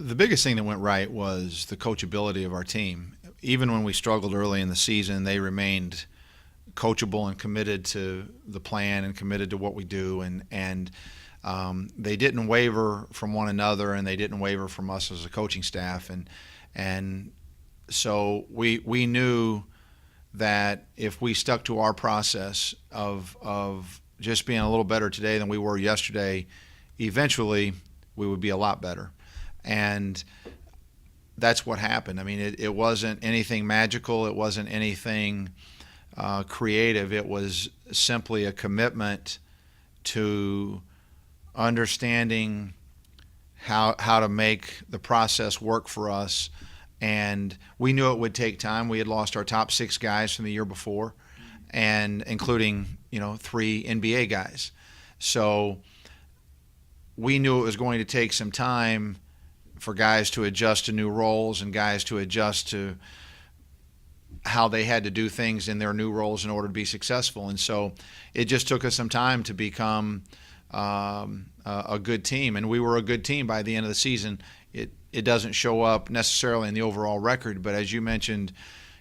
The biggest thing that went right was the coachability of our team. Even when we struggled early in the season, they remained coachable and committed to the plan and committed to what we do, and they didn't waver from one another, and they didn't waver from us as a coaching staff, and so we knew that if we stuck to our process of just being a little better today than we were yesterday, eventually we would be a lot better. And that's what happened. I mean, it wasn't anything magical. It wasn't anything creative. It was simply a commitment to understanding how to make the process work for us. And we knew it would take time. We had lost our top 6 guys from the year before, and including 3 NBA guys. So we knew it was going to take some time for guys to adjust to new roles and guys to adjust to how they had to do things in their new roles in order to be successful. And so it just took us some time to become a good team, and we were a good team by the end of the season. It doesn't show up necessarily in the overall record, but as you mentioned,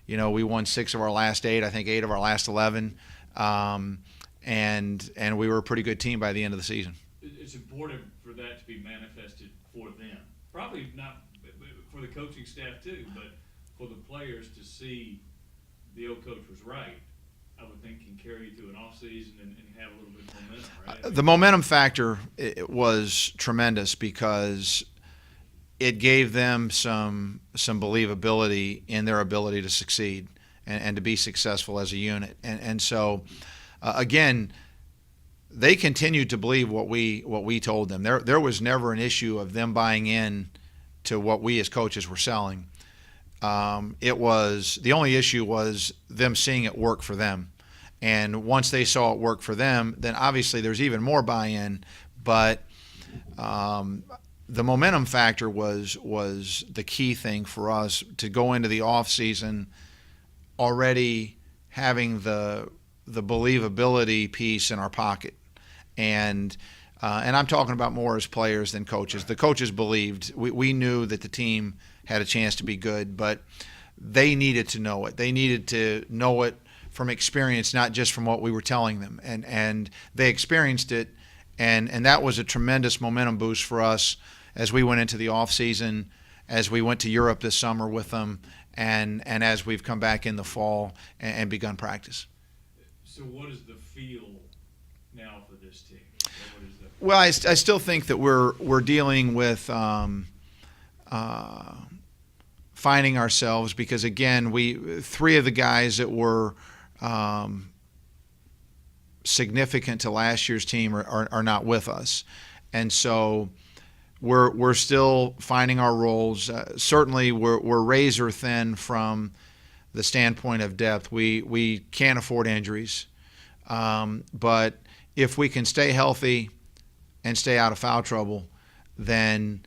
we won 6 of our last 8, I think 8 of our last 11, and we were a pretty good team by the end of the season. It's important for that to be manifested for them. Probably not for the coaching staff too, but for the players to see the old coach was right, I would think can carry you through an off season and have a little bit of momentum, right? The momentum factor it was tremendous because it gave them some believability in their ability to succeed and to be successful as a unit. And so, again, they continued to believe what we told them. There was never an issue of them buying in to what we as coaches were selling. It was the only issue was them seeing it work for them. And once they saw it work for them, then obviously there's even more buy-in. But the momentum factor was the key thing for us to go into the off season already having the believability piece in our pocket, and I'm talking about more as players than coaches. The coaches believed we knew that the team had a chance to be good, but they needed to know it. They needed to know it from experience, not just from what we were telling them, and they experienced it, and that was a tremendous momentum boost for us as we went into the off season, as we went to Europe this summer with them, and as we've come back in the fall and begun practice. So what is the feel now for this team? Well, I still think that we're dealing with finding ourselves because, again, 3 of the guys that were significant to last year's team are not with us, and so we're still finding our roles. Certainly, we're razor thin from the standpoint of depth. We can't afford injuries, but if we can stay healthy and stay out of foul trouble, then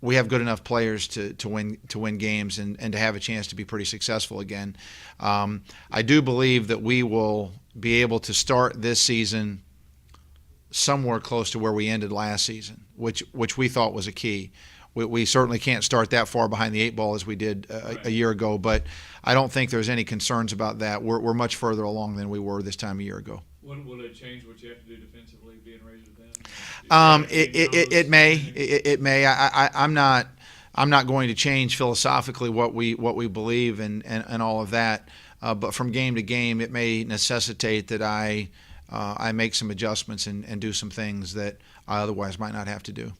we have good enough players to win games and to have a chance to be pretty successful again. I do believe that we will be able to start this season somewhere close to where we ended last season, which we thought was a key. We certainly can't start that far behind the 8 ball as we did a year ago, but I don't think there's any concerns about that. We're much further along than we were this time a year ago. Will it change what you have to do defensively, being razor thin? It may. I'm not going to change philosophically what we believe and all of that. But from game to game, it may necessitate that I make some adjustments and do some things that I otherwise might not have to do.